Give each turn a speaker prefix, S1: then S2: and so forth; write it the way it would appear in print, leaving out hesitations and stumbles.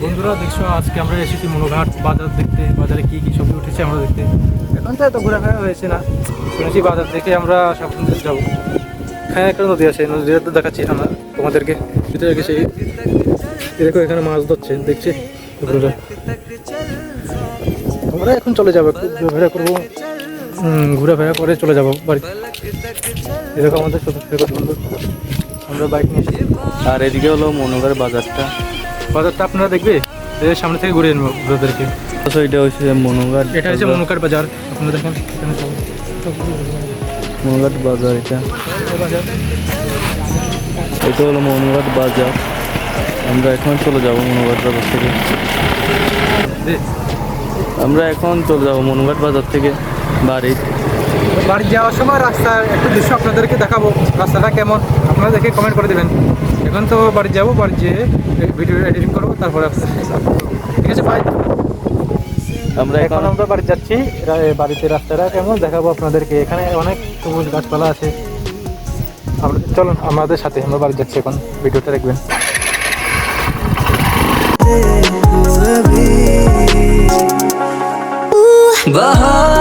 S1: বন্ধুরা দেখছো, আজকে আমরা এসেছি মনোঘাট বাজার দেখতে। বাজারে কি কি সবজি উঠেছে আমরা দেখতে। এখন তো এত ঘোরাফেরা হয়েছে না, শুনেছি বাজার থেকে আমরা সব যাবো। হ্যাঁ, একটা নদী আছে, নদীটা তো দেখাচ্ছি আমরা তোমাদেরকে। ভিতরে গেছে এরকম, এখানে মাছ ধরছে দেখছি বন্ধুরা। আমরা এখন চলে যাবো, একটু ঘোরাফেরা করবো, ঘোরাফেরা করে চলে যাবো বাড়ি। এরকম আমাদের ছোটো ছোটো বন্ধু, আমরা বাইক নিয়ে এসেছি।
S2: আর এদিকে হলো মনোঘাট বাজারটা।
S1: বাজারটা আপনারা দেখবে, এর সামনে থেকে ঘুরে নেবো ঘোরাদেরকে।
S2: তো এটা হচ্ছে মনোঘাট,
S1: এটা হচ্ছে মনোঘাট বাজার। আপনারা দেখেন এখানে
S2: মনোঘাট বাজার।
S1: বাজার।
S2: এটা হলো মনোঘাট বাজার। আমরা এখন চলে যাব মনোঘাট বাজার থেকে। আমরা এখন চলে যাব মনোঘাট বাজার থেকে বাড়ি।
S1: বাড়ি যাওয়ার সময় রাস্তার একটু দৃশ্য আপনাদেরকে দেখাবো, রাস্তাটা কেমন আপনারা দেখে কমেন্ট করে দেবেন। এখন তো বাড়ি যাবো, বাড়ি যেয়ে ভিডিও এডিটিং করবো, তারপরে ঠিক আছে ভাই।
S2: আমরা
S1: এখন আমরা বাড়ি যাচ্ছি, বাড়িতে রাস্তাটা কেমন দেখাবো আপনাদেরকে। এখানে অনেক সবুজ গাছপালা আছে। আমরা চলুন আমাদের সাথে, আমরা বাড়ি যাচ্ছি এখন, ভিডিওটা দেখবেন।
S3: बहार